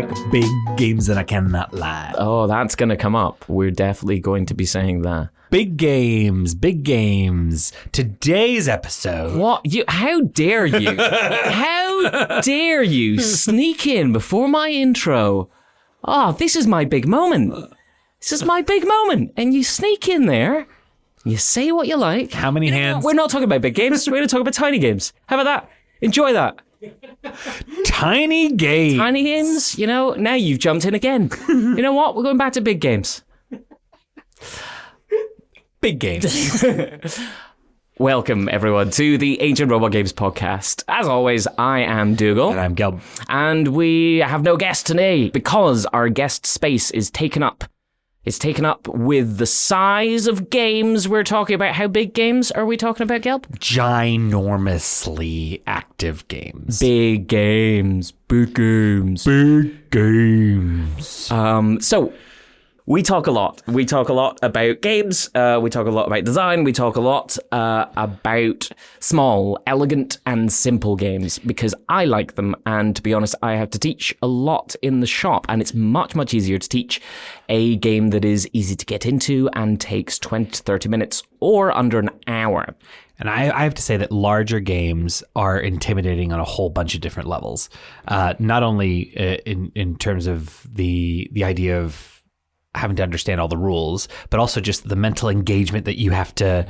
like big games and I cannot lie. Oh, that's going to come up. We're definitely going to be saying that. Big games, big games. Today's episode. What? How dare you? How dare you sneak in before my intro? Oh, this is my big moment. This is my big moment. And you sneak in there. You say what you like. How many hands? We're not talking about big games. We're going to talk about tiny games. How about that? Enjoy that. Tiny games. Tiny games, now you've jumped in again. You know what? We're going back to big games. Big games. Welcome, everyone, to the Ancient Robot Games podcast. As always, I am Dougal. And I'm Gelb. And we have no guest today because our guest space is taken up. It's taken up with the size of games we're talking about. How big games are we talking about, Gelb? Ginormously active games. Big games. Big games. Big games. So we talk a lot. We talk a lot about games. We talk a lot about design. We talk a lot about small, elegant, and simple games because I like them. And to be honest, I have to teach a lot in the shop. And it's much, much easier to teach a game that is easy to get into and takes 20 to 30 minutes or under an hour. And I have to say that larger games are intimidating on a whole bunch of different levels. Not only in terms of the idea of having to understand all the rules, but also just the mental engagement that you have to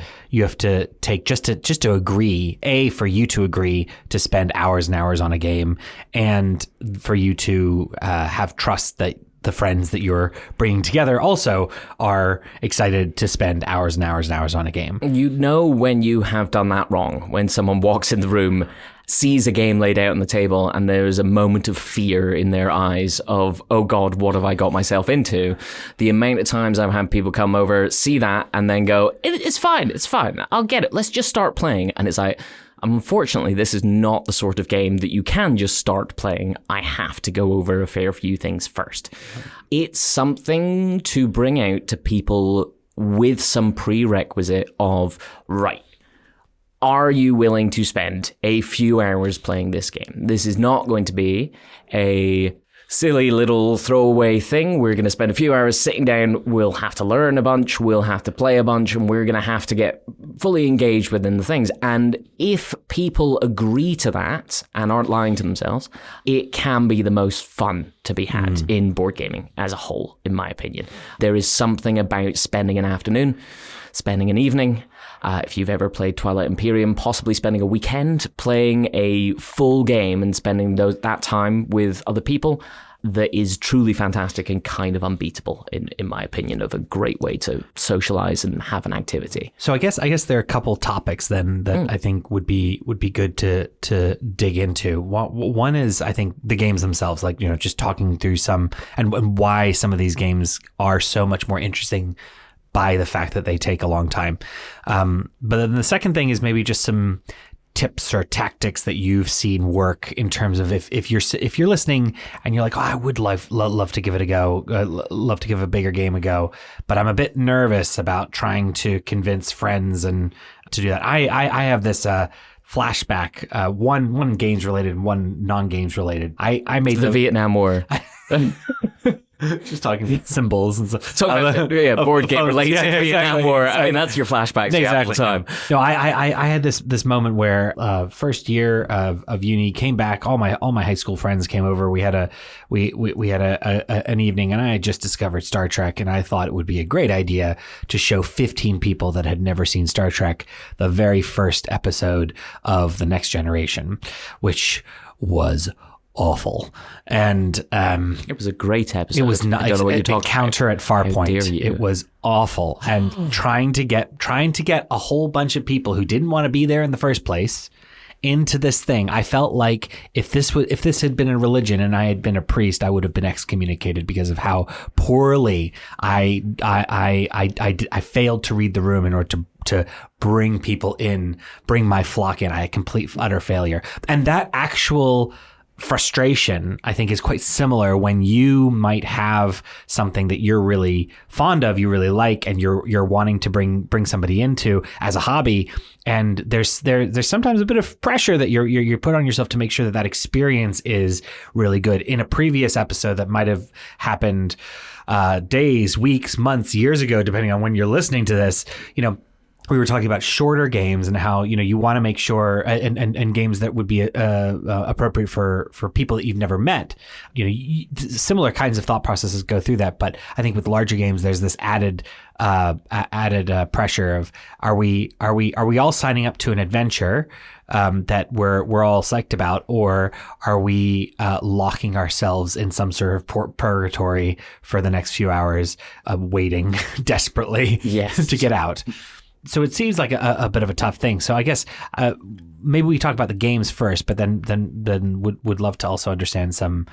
take just to agree, for you to agree to spend hours and hours on a game, and for you to have trust that the friends that you're bringing together also are excited to spend hours and hours and hours on a game. You know when you have done that wrong, when someone walks in the room, sees a game laid out on the table, and there's a moment of fear in their eyes of, oh God, what have I got myself into? The amount of times I've had people come over, see that, and then go, it's fine, I'll get it, let's just start playing. And it's like, unfortunately, this is not the sort of game that you can just start playing. I have to go over a fair few things first. It's something to bring out to people with some prerequisite of, right, are you willing to spend a few hours playing this game? This is not going to be a silly little throwaway thing. We're going to spend a few hours sitting down. We'll have to learn a bunch. We'll have to play a bunch, and we're going to have to get fully engaged within the things. And if people agree to that and aren't lying to themselves, it can be the most fun to be had in board gaming as a whole, in my opinion. There is something about spending an afternoon, spending an evening, if you've ever played Twilight Imperium, possibly spending a weekend playing a full game and spending that time with other people, that is truly fantastic and kind of unbeatable, in my opinion, of a great way to socialize and have an activity. So I guess there are a couple topics then that I think would be good to dig into. One is, I think, the games themselves, like, just talking through some and why some of these games are so much more interesting by the fact that they take a long time. But then the second thing is maybe just some tips or tactics that you've seen work in terms of if you're listening and you're like, oh, I would love to give it a go, love to give a bigger game a go, but I'm a bit nervous about trying to convince friends and to do that. I have this flashback, one games related and one non-games related. I made the Vietnam War. Just talking symbols and stuff. So board game related to Vietnam War. I mean, that's your flashbacks all the time. No, I had this moment where first year of uni, came back. All my high school friends came over. We had an evening, and I had just discovered Star Trek, and I thought it would be a great idea to show 15 people that had never seen Star Trek the very first episode of The Next Generation, which was awful. And it was a great episode. It was not. I don't know what you're talking Counter about. at Farpoint. How dare you. It was awful. And trying to get a whole bunch of people who didn't want to be there in the first place into this thing. I felt like if this had been a religion and I had been a priest, I would have been excommunicated because of how poorly I failed to read the room in order to bring people in, bring my flock in. I had complete utter failure. And that actual frustration, I think, is quite similar when you might have something that you're really fond of, you really like, and you're wanting to bring somebody into as a hobby. And there's sometimes a bit of pressure that you're put on yourself to make sure that experience is really good. In a previous episode that might have happened days, weeks, months, years ago, depending on when you're listening to this, we were talking about shorter games and how, you want to make sure and games that would be appropriate for people that you've never met. Similar kinds of thought processes go through that. But I think with larger games, there's this added pressure of are we all signing up to an adventure that we're all psyched about, or are we locking ourselves in some sort of purgatory for the next few hours, waiting desperately to get out? So it seems like a bit of a tough thing. So I guess maybe we talk about the games first, but then would love to also understand some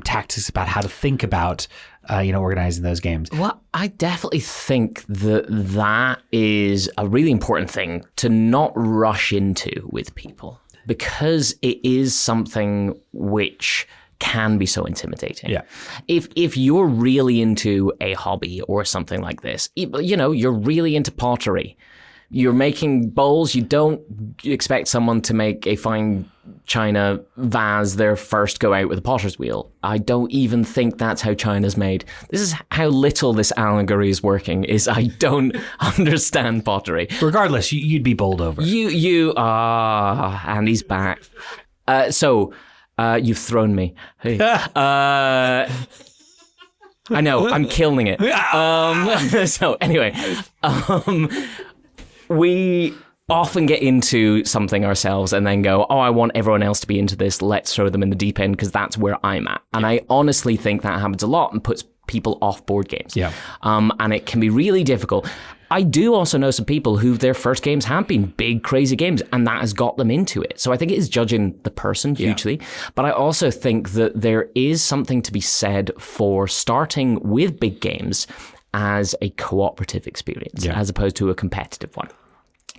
tactics about how to think about organizing those games. Well, I definitely think that is a really important thing to not rush into with people, because it is something which can be so intimidating. Yeah. If you're really into a hobby or something like this, you're really into pottery, you're making bowls, you don't expect someone to make a fine china vase their first go out with a potter's wheel. I don't even think that's how china's made. This is how little this allegory is working, is I don't understand pottery. Regardless, you'd be bowled over. Andy's back. You've thrown me. Hey. I know, I'm killing it. So anyway, we often get into something ourselves and then go, I want everyone else to be into this. Let's throw them in the deep end because that's where I'm at. And I honestly think that happens a lot and puts people off board games. Yeah. And it can be really difficult. I do also know some people who their first games have been big, crazy games, and that has got them into it. So I think it is judging the person hugely. Yeah. But I also think that there is something to be said for starting with big games as a cooperative experience, as opposed to a competitive one.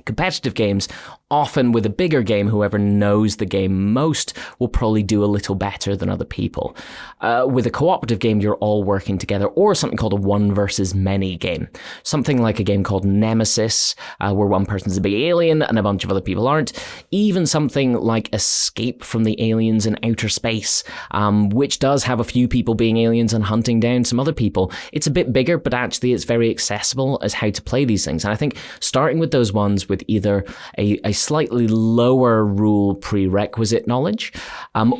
Competitive games, often with a bigger game, whoever knows the game most will probably do a little better than other people. With a cooperative game, you're all working together, or something called a one versus many game. Something like a game called Nemesis, where one person's a big alien and a bunch of other people aren't. Even something like Escape from the Aliens in Outer Space, which does have a few people being aliens and hunting down some other people. It's a bit bigger, but actually it's very accessible as how to play these things. And I think starting with those ones with either a slightly lower rule prerequisite knowledge,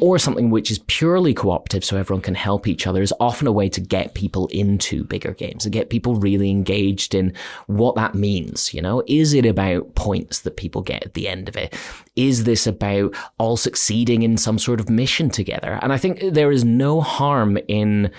or something which is purely cooperative so everyone can help each other, is often a way to get people into bigger games and get people really engaged in what that means. Is it about points that people get at the end of it? Is this about all succeeding in some sort of mission together? And I think there is no harm in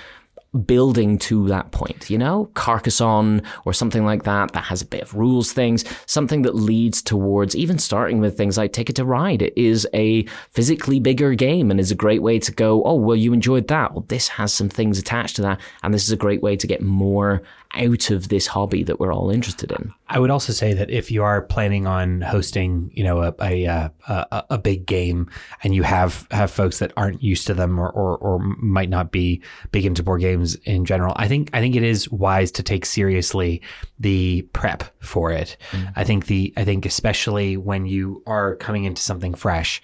building to that point, Carcassonne or something like that has a bit of rules things, something that leads towards even starting with things like Ticket to Ride. It is a physically bigger game and is a great way to go, you enjoyed that. Well, this has some things attached to that, and this is a great way to get more out of this hobby that we're all interested in. I would also say that if you are planning on hosting, a big game, and you have folks that aren't used to them or might not be big into board games in general, I think it is wise to take seriously the prep for it. Mm. I think especially when you are coming into something fresh,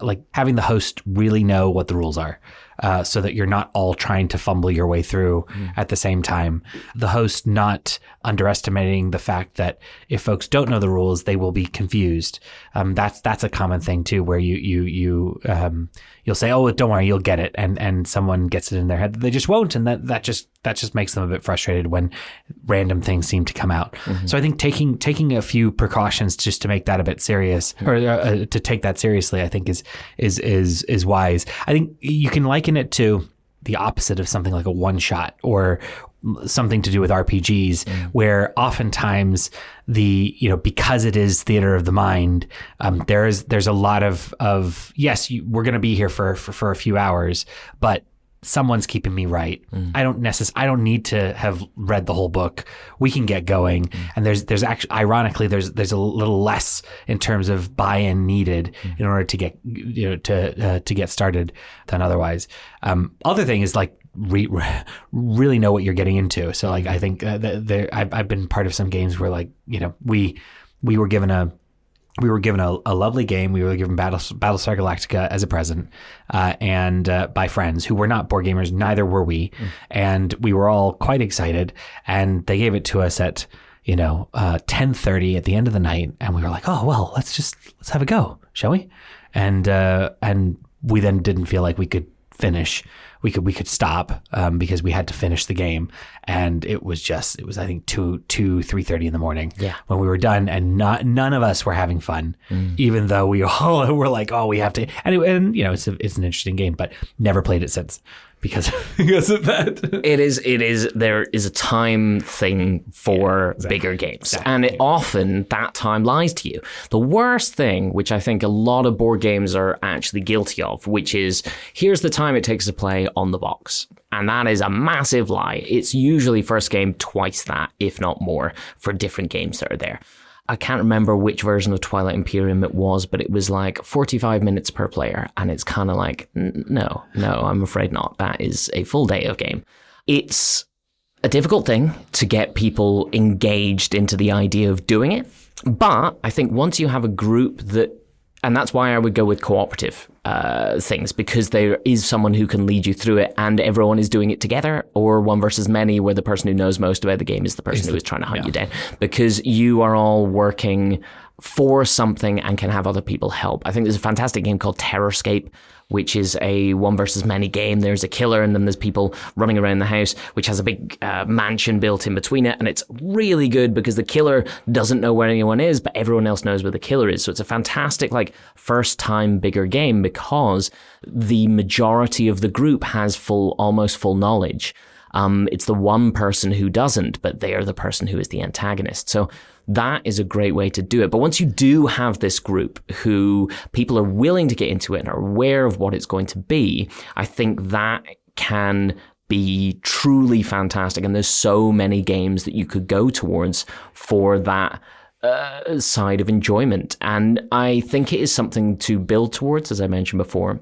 like having the host really know what the rules are. So that you're not all trying to fumble your way through at the same time. The host not underestimating the fact that if folks don't know the rules, they will be confused. That's a common thing too, where you'll say, don't worry, you'll get it, and someone gets it in their head that they just won't, and that just makes them a bit frustrated when random things seem to come out. Mm-hmm. So I think taking a few precautions just to make that a bit serious, or to take that seriously, I think is wise. I think you can liken it to the opposite of something like a one shot or something to do with RPGs, where oftentimes because it is theater of the mind, there's a lot of yes, we're going to be here for a few hours, but someone's keeping me right. I don't need to have read the whole book. We can get going. And there's actually, ironically, there's a little less in terms of buy-in needed in order to get, to get started than otherwise. Other thing is like, really know what you're getting into. So like, I think I've been part of some games where like, we were given a lovely game. We were given Battlestar Galactica as a present, and by friends who were not board gamers. Neither were we, and we were all quite excited. And they gave it to us at 10:30 at the end of the night, and we were like, oh well, let's have a go, shall we? And we then didn't feel like we could finish. We could stop because we had to finish the game, and it was I think 3:30 in the morning when we were done, and none of us were having fun, even though we all were like, oh, we have to. And it's an interesting game, but never played it since because of that. It is. There is a time thing for bigger games, and often that time lies to you. The worst thing, which I think a lot of board games are actually guilty of, which is here's the time it takes to play on the box. And that is a massive lie. It's usually first game twice that, if not more, for different games that are there. I can't remember which version of Twilight Imperium it was, but it was like 45 minutes per player. And it's kind of like, no, I'm afraid not. That is a full day of game. It's a difficult thing to get people engaged into the idea of doing it. But I think once you have a group and that's why I would go with cooperative things, because there is someone who can lead you through it and everyone is doing it together, or one versus many where the person who knows most about the game is the person who is trying to hunt you down, because you are all working for something and can have other people help. I think there's a fantastic game called Terrorscape, which is a one versus many game. There's a killer and then there's people running around the house, which has a big mansion built in between it. And it's really good because the killer doesn't know where anyone is, but everyone else knows where the killer is. So it's a fantastic, like, first time bigger game because the majority of the group has almost full knowledge. It's the one person who doesn't, but they are the person who is the antagonist. So that is a great way to do it. But once you do have this group who people are willing to get into it and are aware of what it's going to be, I think that can be truly fantastic. And there's so many games that you could go towards for that side of enjoyment. And I think it is something to build towards, as I mentioned before.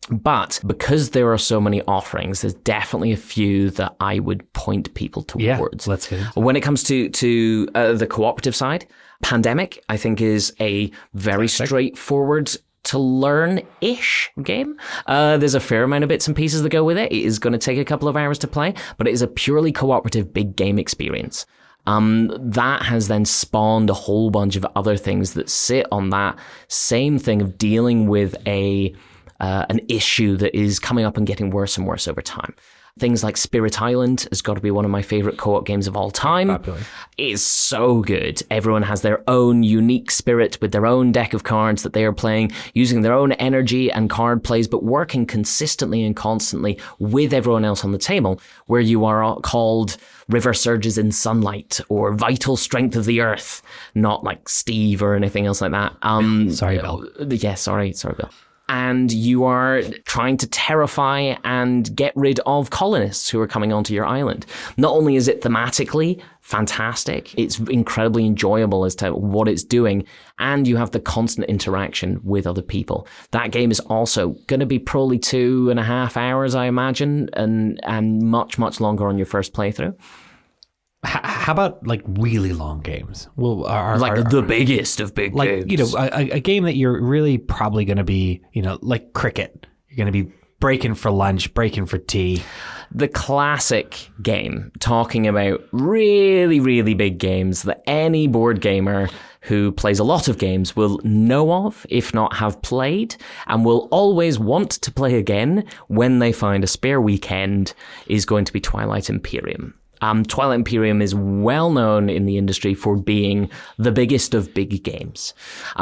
But because there are so many offerings, there's definitely a few that I would point people towards. Yeah, let's get it. When it comes to the cooperative side, Pandemic, I think, is a very straightforward to learn-ish game. There's a fair amount of bits and pieces that go with it. It is going to take a couple of hours to play, but it is a purely cooperative big game experience. That has then spawned a whole bunch of other things that sit on that same thing of dealing with an issue that is coming up and getting worse and worse over time. Things like Spirit Island has got to be one of my favorite co-op games of all time. Popular. It's so good. Everyone has their own unique spirit with their own deck of cards that they are playing, using their own energy and card plays, but working consistently and constantly with everyone else on the table, where you are called River Surges in Sunlight or Vital Strength of the Earth, not like Steve or anything else like that. Sorry, Bill. Yeah, sorry, Bill. And you are trying to terrify and get rid of colonists who are coming onto your island. Not only is it thematically fantastic, it's incredibly enjoyable as to what it's doing, and you have the constant interaction with other people. That game is also going to be probably 2.5 hours, I imagine, and much, much longer on your first playthrough. How about like really long games? Well, the biggest of big games. A game that you're really probably going to be, like cricket. You're going to be breaking for lunch, breaking for tea. The classic game, talking about really, really big games that any board gamer who plays a lot of games will know of, if not have played, and will always want to play again when they find a spare weekend, is going to be Twilight Imperium. Twilight Imperium is well known in the industry for being the biggest of big games.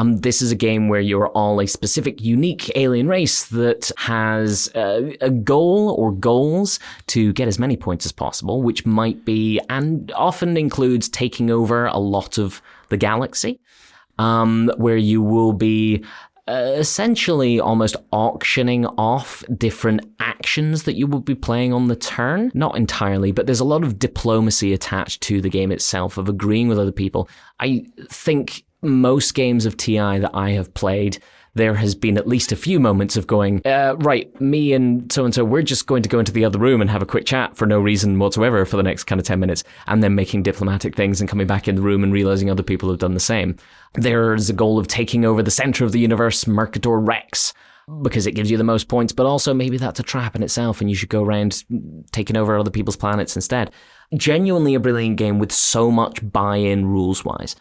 This is a game where you're all a specific, unique alien race that has a goal or goals to get as many points as possible, which might be, and often includes, taking over a lot of the galaxy, where you will be essentially almost auctioning off different actions that you will be playing on the turn. Not entirely, but there's a lot of diplomacy attached to the game itself, of agreeing with other people. I think most games of TI that I have played, there has been at least a few moments of going, right, me and so-and-so, we're just going to go into the other room and have a quick chat for no reason whatsoever for the next kind of 10 minutes, and then making diplomatic things and coming back in the room and realizing other people have done the same. There's a goal of taking over the center of the universe, Mercator Rex, because it gives you the most points, but also maybe that's a trap in itself and you should go around taking over other people's planets instead. Genuinely a brilliant game with so much buy-in rules-wise.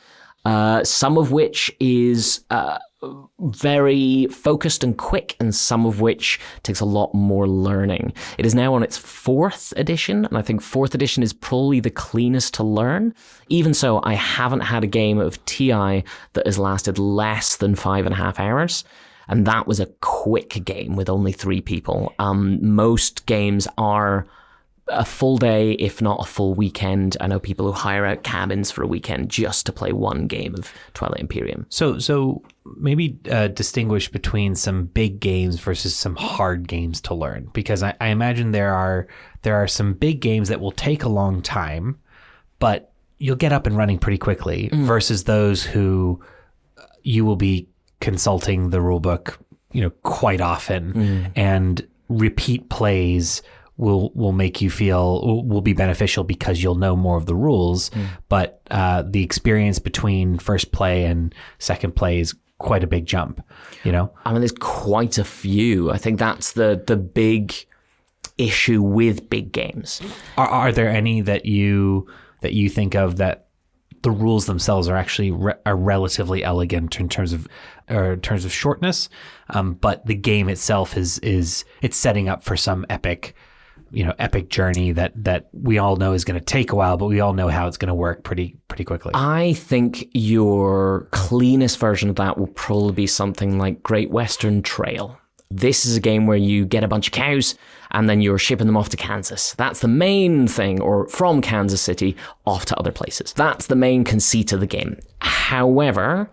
Some of which is very focused and quick, and some of which takes a lot more learning. It is now on its 4th edition, and I think 4th edition is probably the cleanest to learn. Even so, I haven't had a game of TI that has lasted less than 5.5 hours. And that was a quick game with only 3 people. Most games are a full day, if not a full weekend. I know people who hire out cabins for a weekend just to play one game of Twilight Imperium. So maybe distinguish between some big games versus some hard games to learn, because I imagine there are some big games that will take a long time, but you'll get up and running pretty quickly, versus those who you will be consulting the rulebook, quite often, and repeat plays will make you feel will be beneficial because you'll know more of the rules, but the experience between first play and second play is quite a big jump, I mean, there's quite a few. I think that's the big issue with big games. Are there any that you think of that the rules themselves are actually are relatively elegant in terms of shortness, but the game itself is it's setting up for some epic journey that we all know is going to take a while, but we all know how it's going to work pretty quickly? I think your cleanest version of that will probably be something like Great Western Trail. This is a game where you get a bunch of cows and then you're shipping them off to Kansas. That's the main thing, or from Kansas City off to other places. That's the main conceit of the game. However,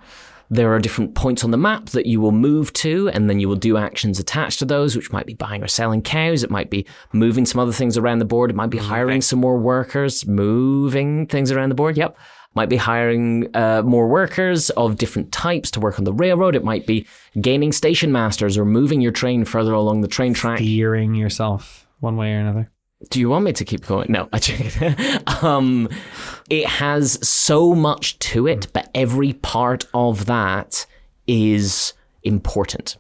there are different points on the map that you will move to, and then you will do actions attached to those, which might be buying or selling cows. It might be moving some other things around the board. It might be hiring some more workers, moving things around the board. Yep. Might be hiring more workers of different types to work on the railroad. It might be gaining station masters or moving your train further along the train track. Steering yourself one way or another. Do you want me to keep going? No, it has so much to it, but every part of that is important.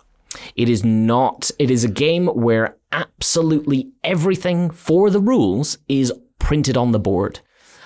It is a game where absolutely everything for the rules is printed on the board.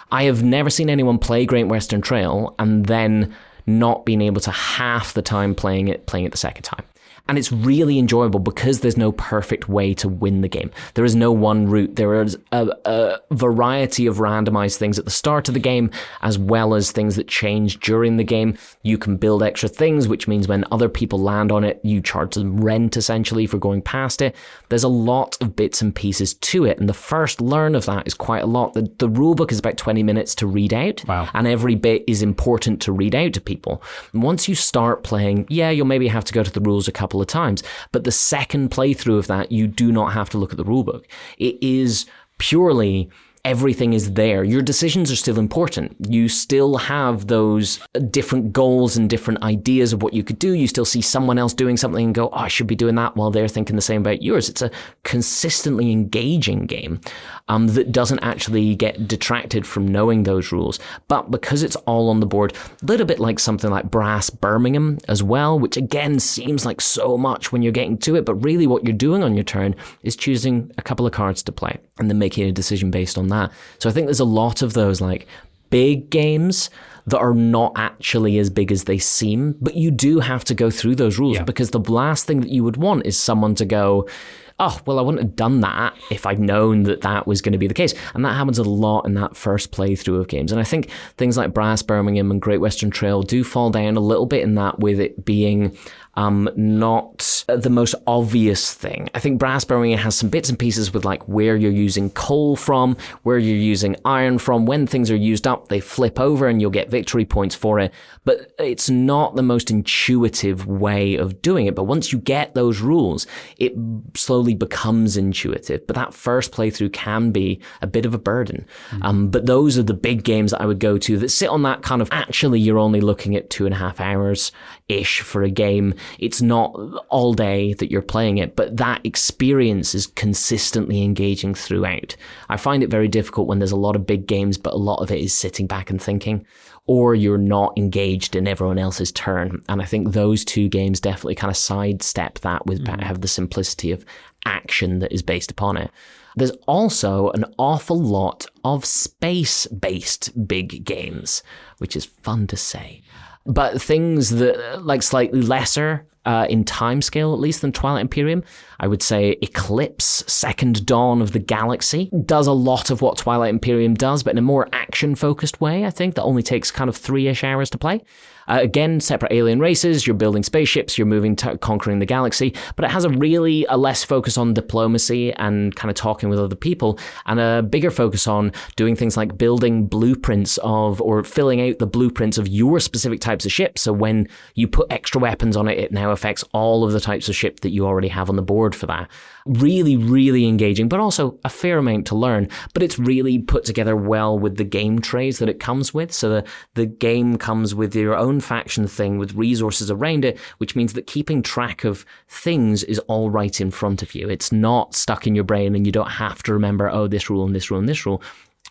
I have never seen anyone play Great Western Trail and then not being able to half the time playing it the second time. And it's really enjoyable because there's no perfect way to win the game. There is no one route. There is a variety of randomized things at the start of the game, as well as things that change during the game. You can build extra things, which means when other people land on it, you charge them rent, essentially, for going past it. There's a lot of bits and pieces to it, and the first learn of that is quite a lot. The rulebook is about 20 minutes to read out, wow, and every bit is important to read out to people. And once you start playing, you'll maybe have to go to the rules a couple of times, but the second playthrough of that, you do not have to look at the rulebook. It is purely everything is there. Your decisions are still important. You still have those different goals and different ideas of what you could do. You still see someone else doing something and go, I should be doing that, while they're thinking the same about yours. It's a consistently engaging game that doesn't actually get detracted from knowing those rules. But because it's all on the board, a little bit like something like Brass Birmingham as well, which again seems like so much when you're getting to it, but really what you're doing on your turn is choosing a couple of cards to play and then making a decision based on that. So I think there's a lot of those like big games that are not actually as big as they seem, but you do have to go through those rules, because the last thing that you would want is someone to go, oh, well, I wouldn't have done that if I'd known that that was going to be the case. And that happens a lot in that first playthrough of games. And I think things like Brass Birmingham and Great Western Trail do fall down a little bit in that, with it being not the most obvious thing. I think Brass Birmingham has some bits and pieces with like where you're using coal from, where you're using iron from. When things are used up, they flip over and you'll get victory points for it. But it's not the most intuitive way of doing it. But once you get those rules, it slowly becomes intuitive. But that first playthrough can be a bit of a burden. But those are the big games that I would go to that sit on that kind of, actually you're only looking at 2.5 hours-ish for a game. It's not all day that you're playing it, but that experience is consistently engaging throughout. I find it very difficult when there's a lot of big games, but a lot of it is sitting back and thinking, or you're not engaged in everyone else's turn. And I think those two games definitely kind of sidestep that with have the simplicity of action that is based upon it. There's also an awful lot of space-based big games, which is fun to say. But things that, like, slightly lesser in timescale, at least, than Twilight Imperium, I would say Eclipse, Second Dawn of the Galaxy, does a lot of what Twilight Imperium does, but in a more action-focused way, I think, that only takes kind of 3-ish hours to play. Again, separate alien races, you're building spaceships, you're moving, conquering the galaxy, but it has a less focus on diplomacy and kind of talking with other people, and a bigger focus on doing things like building blueprints of, or filling out the blueprints of your specific types of ships. So when you put extra weapons on it, it now affects all of the types of ship that you already have on the board for that. Really, really engaging, but also a fair amount to learn. But it's really put together well with the game trays that it comes with. So the game comes with your own faction thing with resources around it, which means that keeping track of things is all right in front of you. It's not stuck in your brain and you don't have to remember, oh, this rule and this rule and this rule.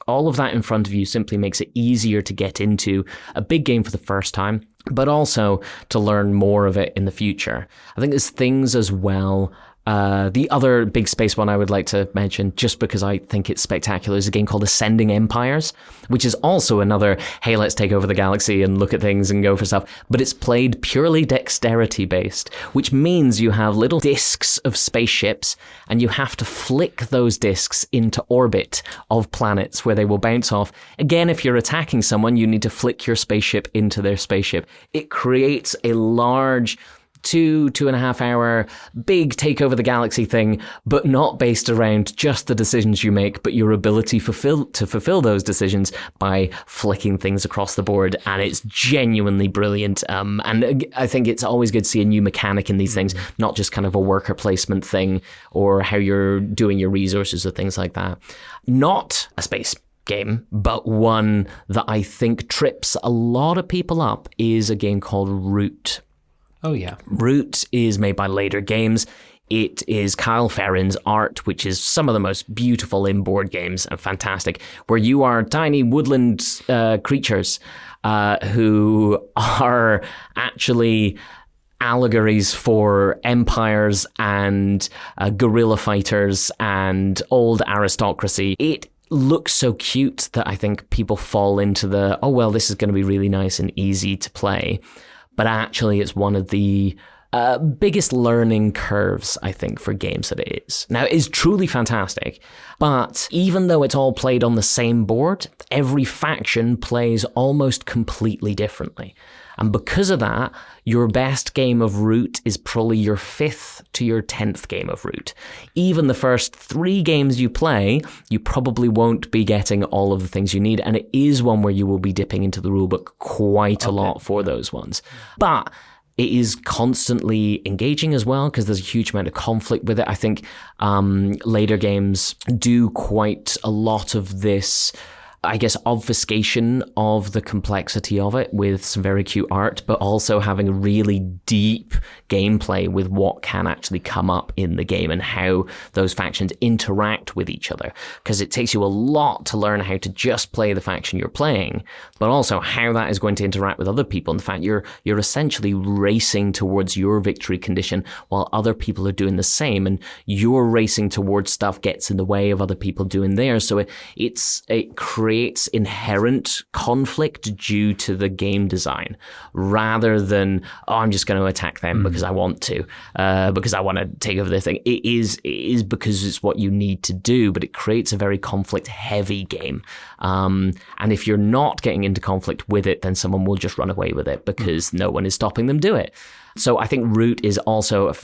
All of that in front of you simply makes it easier to get into a big game for the first time, but also to learn more of it in the future. I think there's things as well. The other big space one I would like to mention, just because I think it's spectacular, is a game called Ascending Empires, which is also another, hey, let's take over the galaxy and look at things and go for stuff. But it's played purely dexterity based, which means you have little discs of spaceships and you have to flick those discs into orbit of planets where they will bounce off. Again, if you're attacking someone, you need to flick your spaceship into their spaceship. It creates a large 2.5 hour big take over the galaxy thing, but not based around just the decisions you make, but your ability to fulfill those decisions by flicking things across the board. And it's genuinely brilliant. And I think it's always good to see a new mechanic in these things, not just kind of a worker placement thing or how you're doing your resources or things like that. Not a space game, but one that I think trips a lot of people up is a game called Root. Oh, yeah. Root is made by Later Games. It is Kyle Ferrin's art, which is some of the most beautiful in-board games and fantastic, where you are tiny woodland creatures who are actually allegories for empires and guerrilla fighters and old aristocracy. It looks so cute that I think people fall into the, oh, well, this is going to be really nice and easy to play. But actually, it's one of the biggest learning curves, I think, for games that it is. Now, it is truly fantastic, but even though it's all played on the same board, every faction plays almost completely differently. And because of that, your best game of Root is probably your 5th to your 10th game of Root. Even the first 3 games you play, you probably won't be getting all of the things you need. And it is one where you will be dipping into the rulebook quite a lot for those ones. But it is constantly engaging as well because there's a huge amount of conflict with it. I think later games do quite a lot of this, I guess, obfuscation of the complexity of it with some very cute art, but also having a really deep gameplay with what can actually come up in the game and how those factions interact with each other. Because it takes you a lot to learn how to just play the faction you're playing, but also how that is going to interact with other people. In fact, you're essentially racing towards your victory condition while other people are doing the same, and your racing towards stuff gets in the way of other people doing theirs. So it creates creates inherent conflict due to the game design, rather than, I'm just going to attack them because I want to, because I want to take over their thing. It is because it's what you need to do, but it creates a very conflict-heavy game. And if you're not getting into conflict with it, then someone will just run away with it because no one is stopping them do it. So I think Root is also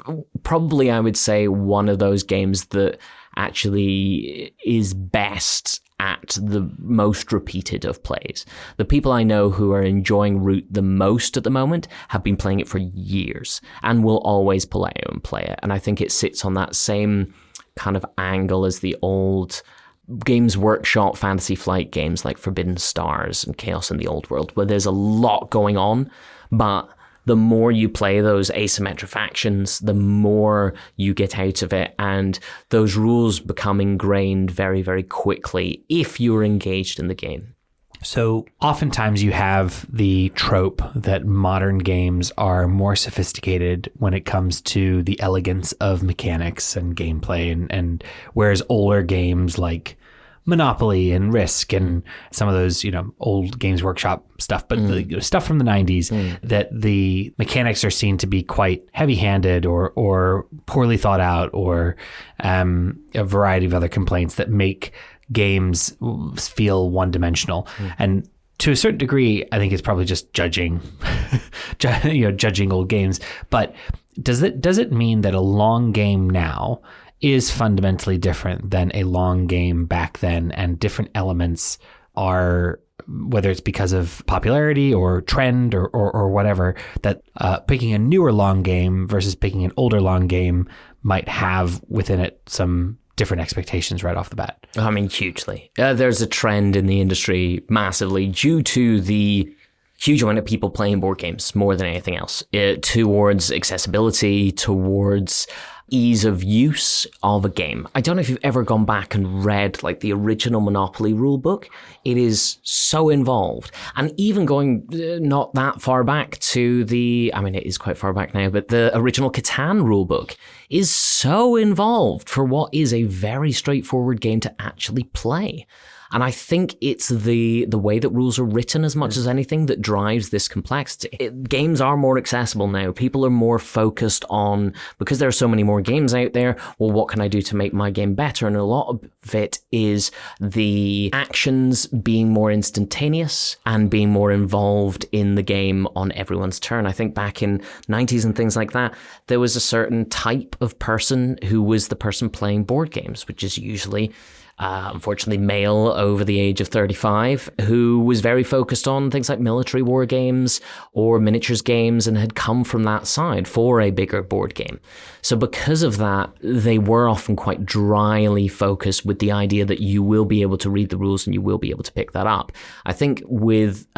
probably, I would say, one of those games that actually is best at the most repeated of plays. The people I know who are enjoying Root the most at the moment have been playing it for years and will always pull out and play it. And I think it sits on that same kind of angle as the old Games Workshop Fantasy Flight games like Forbidden Stars and Chaos in the Old World, where there's a lot going on, but the more you play those asymmetric factions, the more you get out of it, and those rules become ingrained very, very quickly if you're engaged in the game. So oftentimes you have the trope that modern games are more sophisticated when it comes to the elegance of mechanics and gameplay, and whereas older games like Monopoly and Risk and some of those, old Games Workshop stuff, but the stuff from the 90s, that the mechanics are seen to be quite heavy-handed or poorly thought out, or a variety of other complaints that make games feel one-dimensional. And to a certain degree, I think it's probably just judging old games. But does it mean that a long game now is fundamentally different than a long game back then, and different elements are, whether it's because of popularity or trend or whatever, that picking a newer long game versus picking an older long game might have within it some different expectations right off the bat? I mean, hugely. There's a trend in the industry massively due to the huge amount of people playing board games more than anything else, towards accessibility, towards ease of use of a game. I don't know if you've ever gone back and read like the original Monopoly rulebook. It is so involved. And even going not that far back to it is quite far back now, but the original Catan rulebook is so involved for what is a very straightforward game to actually play. And I think it's the way that rules are written as much as anything that drives this complexity. Games are more accessible now. People are more focused on, because there are so many more games out there, well, what can I do to make my game better? And a lot of it is the actions being more instantaneous and being more involved in the game on everyone's turn. I think back in 90s and things like that, there was a certain type of person who was the person playing board games, which is usually unfortunately male over the age of 35, who was very focused on things like military war games or miniatures games and had come from that side for a bigger board game. So because of that, they were often quite dryly focused with the idea that you will be able to read the rules and you will be able to pick that up. I think with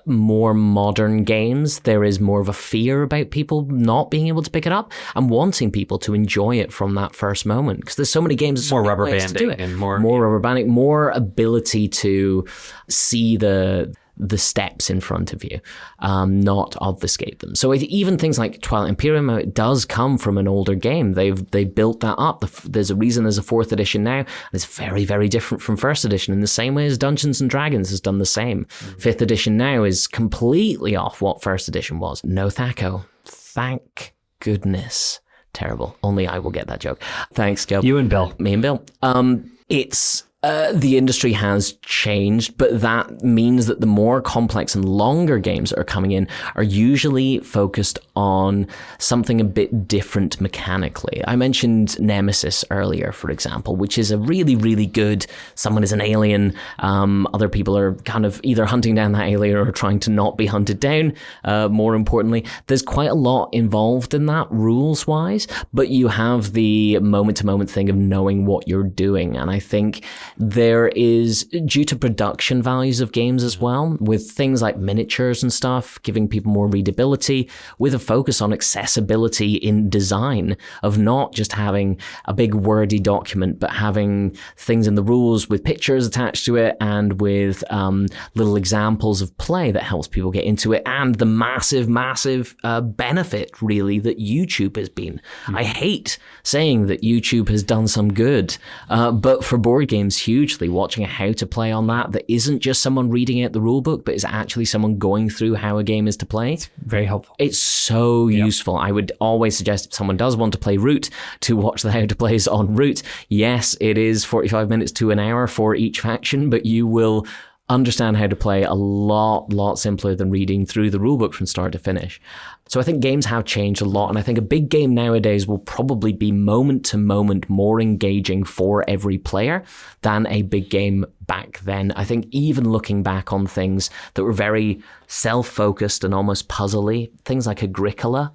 more modern games, there is more of a fear about people not being able to pick it up and wanting people to enjoy it from that first moment, because there's so many games, more rubber banding and more rubber banding, more ability to see the steps in front of you, not obfuscate them. So even things like Twilight Imperium, it does come from an older game. They built that up. There's a reason there's a 4th edition now, and it's very, very different from 1st edition in the same way as Dungeons and Dragons has done the same. 5th edition now is completely off what 1st edition was. No Thaco. Thank goodness. Terrible. Only I will get that joke. Thanks, Joe. You and Bill. Me and Bill. It's the industry has changed, but that means that the more complex and longer games that are coming in are usually focused on something a bit different mechanically. I mentioned Nemesis earlier, for example, which is a really, really good, someone is an alien, other people are kind of either hunting down that alien or trying to not be hunted down. More importantly, there's quite a lot involved in that rules-wise, but you have the moment-to-moment thing of knowing what you're doing, and I think there is, due to production values of games as well, with things like miniatures and stuff, giving people more readability, with a focus on accessibility in design, of not just having a big wordy document, but having things in the rules with pictures attached to it and with little examples of play that helps people get into it, and the massive, massive benefit, really, that YouTube has been. I hate saying that YouTube has done some good, but for board games, hugely watching how to play on that isn't just someone reading out the rule book, but is actually someone going through how a game is to play. It's very helpful. It's so useful. I would always suggest if someone does want to play Root to watch the how to plays on Root. Yes, it is 45 minutes to an hour for each faction, but you will understand how to play a lot simpler than reading through the rulebook from start to finish. So I think games have changed a lot, and I think a big game nowadays will probably be moment to moment more engaging for every player than a big game back then. I think even looking back on things that were very self-focused and almost puzzly, things like Agricola,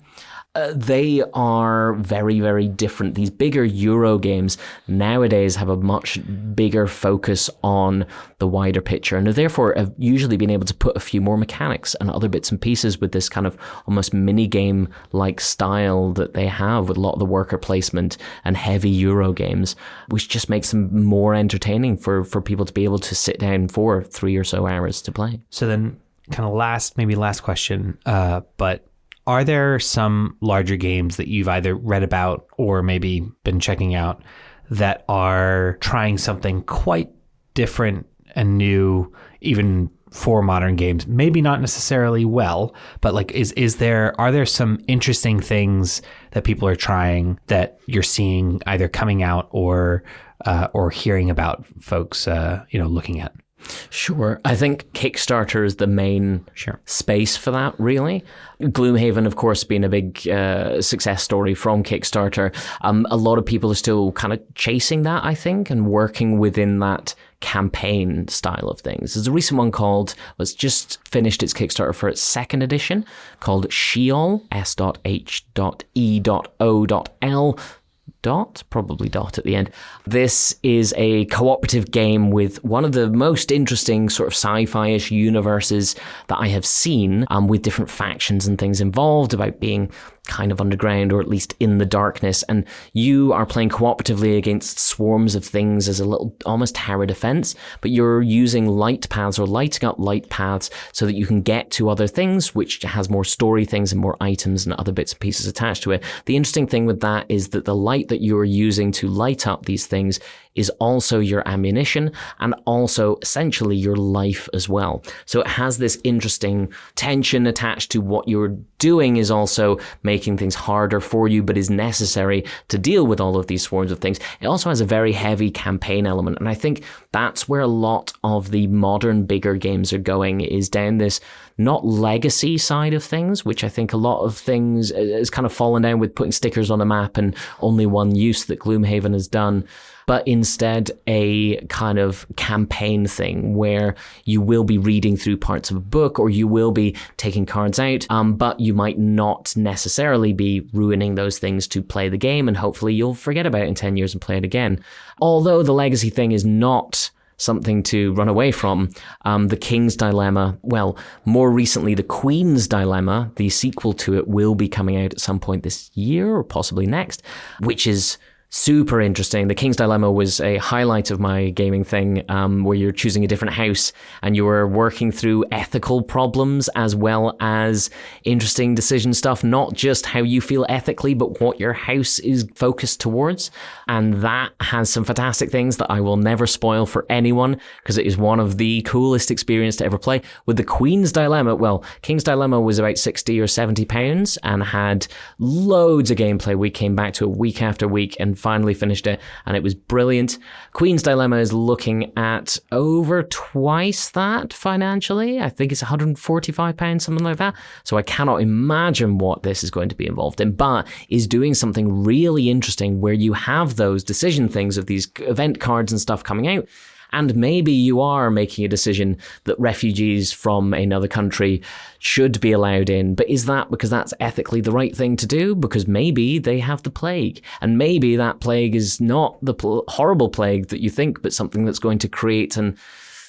they are very different. These bigger Euro games nowadays have a much bigger focus on the wider picture, and therefore have usually been able to put a few more mechanics and other bits and pieces with this kind of almost mini game like style that they have with a lot of the worker placement and heavy Euro games, which just makes them more entertaining for people to be able to sit down for 3 or so hours to play. So then kind of last question, but are there some larger games that you've either read about or maybe been checking out that are trying something quite different and new, even for modern games? Maybe not necessarily well, but like, are there some interesting things that people are trying that you're seeing either coming out or hearing about folks, looking at? Sure. I think Kickstarter is the main space for that, really. Gloomhaven, of course, being a big success story from Kickstarter. A lot of people are still kind of chasing that, I think, and working within that campaign style of things. There's a recent one it's just finished its Kickstarter for its second edition, called Sheol, S.H.E.O.L. Probably dot at the end. This is a cooperative game with one of the most interesting sort of sci-fi-ish universes that I have seen, with different factions and things involved, about being kind of underground or at least in the darkness, and you are playing cooperatively against swarms of things as a little almost tower defense, but you're using light paths or lighting up light paths so that you can get to other things, which has more story things and more items and other bits and pieces attached to it. The interesting thing with that is that the light that you're using to light up these things is also your ammunition and also essentially your life as well. So it has this interesting tension attached to what you're doing is also making things harder for you, but is necessary to deal with all of these swarms of things. It also has a very heavy campaign element, and I think that's where a lot of the modern bigger games are going, is down this not legacy side of things, which I think a lot of things has kind of fallen down with putting stickers on a map and only one use that Gloomhaven has done, but instead a kind of campaign thing where you will be reading through parts of a book or you will be taking cards out, but you might not necessarily be ruining those things to play the game, and hopefully you'll forget about it in 10 years and play it again. Although the legacy thing is not something to run away from. The King's Dilemma, well, more recently, The Queen's Dilemma, the sequel to it, will be coming out at some point this year or possibly next, which is super interesting. The King's Dilemma was a highlight of my gaming thing, where you're choosing a different house and you are working through ethical problems as well as interesting decision stuff, not just how you feel ethically, but what your house is focused towards. And that has some fantastic things that I will never spoil for anyone, because it is one of the coolest experiences to ever play. With the Queen's Dilemma, well, King's Dilemma was about 60 or 70 pounds and had loads of gameplay. We came back to it week after week and finally finished it, and it was brilliant. Queen's Dilemma is looking at over twice that financially. I think it's £145, something like that. So I cannot imagine what this is going to be involved in, but is doing something really interesting where you have those decision things of these event cards and stuff coming out. And maybe you are making a decision that refugees from another country should be allowed in. But is that because that's ethically the right thing to do? Because maybe they have the plague. And maybe that plague is not the horrible plague that you think, but something that's going to create an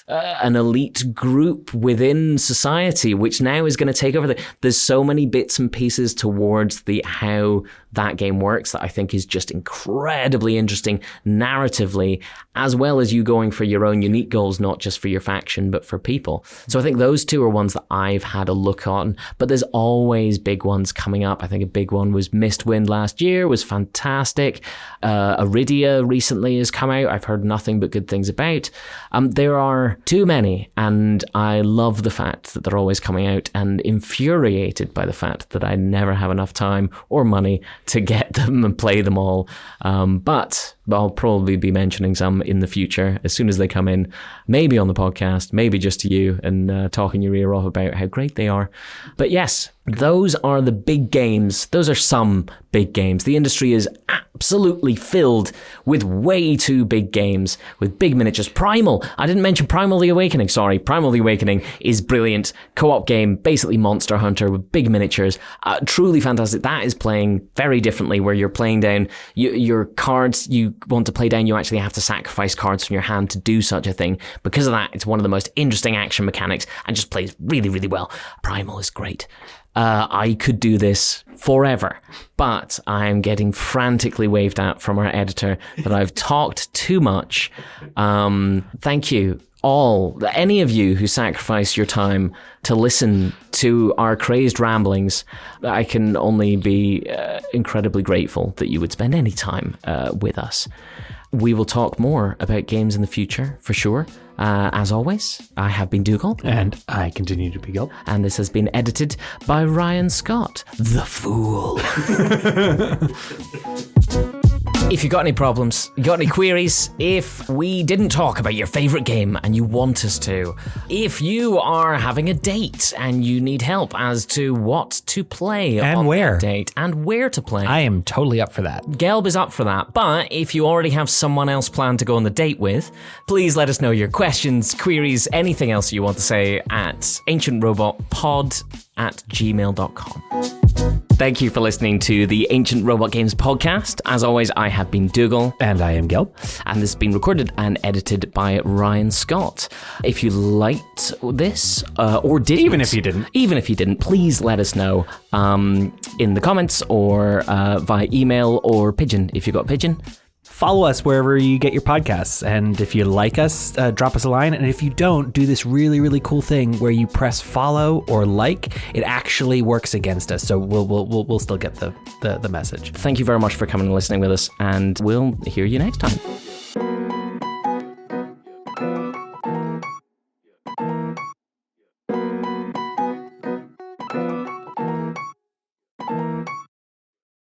an elite group within society, which now is going to take over. There's so many bits and pieces towards how that game works that I think is just incredibly interesting narratively, as well as you going for your own unique goals, not just for your faction, but for people. So I think those two are ones that I've had a look on, but there's always big ones coming up. I think a big one was Mistwind last year, was fantastic. Iridia recently has come out. I've heard nothing but good things about. There are too many, and I love the fact that they're always coming out, and infuriated by the fact that I never have enough time or money to get them and play them all. But I'll probably be mentioning some in the future as soon as they come in, maybe on the podcast, maybe just to you, and talking your ear off about how great they are. But yes, those are the big games. Those are some big games. The industry is absolutely filled with way too big games, with big miniatures. Primal. I didn't mention Primal the Awakening. Sorry. Primal the Awakening is brilliant. Co-op game, basically Monster Hunter with big miniatures. Truly fantastic. That is playing very differently, where you're playing down your cards you want to play down. You actually have to sacrifice cards from your hand to do such a thing. Because of that, it's one of the most interesting action mechanics and just plays really, really well. Primal is great. I could do this forever, but I'm getting frantically waved at from our editor that I've talked too much. Thank you all, any of you who sacrifice your time to listen to our crazed ramblings. I can only be incredibly grateful that you would spend any time with us. We will talk more about games in the future, for sure. As always, I have been Dougal. And I continue to be Gelb. And this has been edited by Ryan Scott, the fool. If you got any problems, you got any queries, if we didn't talk about your favourite game and you want us to, if you are having a date and you need help as to what to play and on where that date and where to play, I am totally up for that. Gelb is up for that. But if you already have someone else planned to go on the date with, please let us know your questions, queries, anything else you want to say at ancientrobotpod@gmail.com. Thank you for listening to the Ancient Robot Games podcast. As always, I have been Dougal. And I am Gelb. And this has been recorded and edited by Ryan Scott. If you liked this, or didn't... Even if you didn't, please let us know in the comments, or via email, or Pigeon, if you got Pigeon. Follow us wherever you get your podcasts. And if you like us, drop us a line. And if you don't, do this really, really cool thing where you press follow or like. It actually works against us. So we'll still get the message. Thank you very much for coming and listening with us. And we'll hear you next time.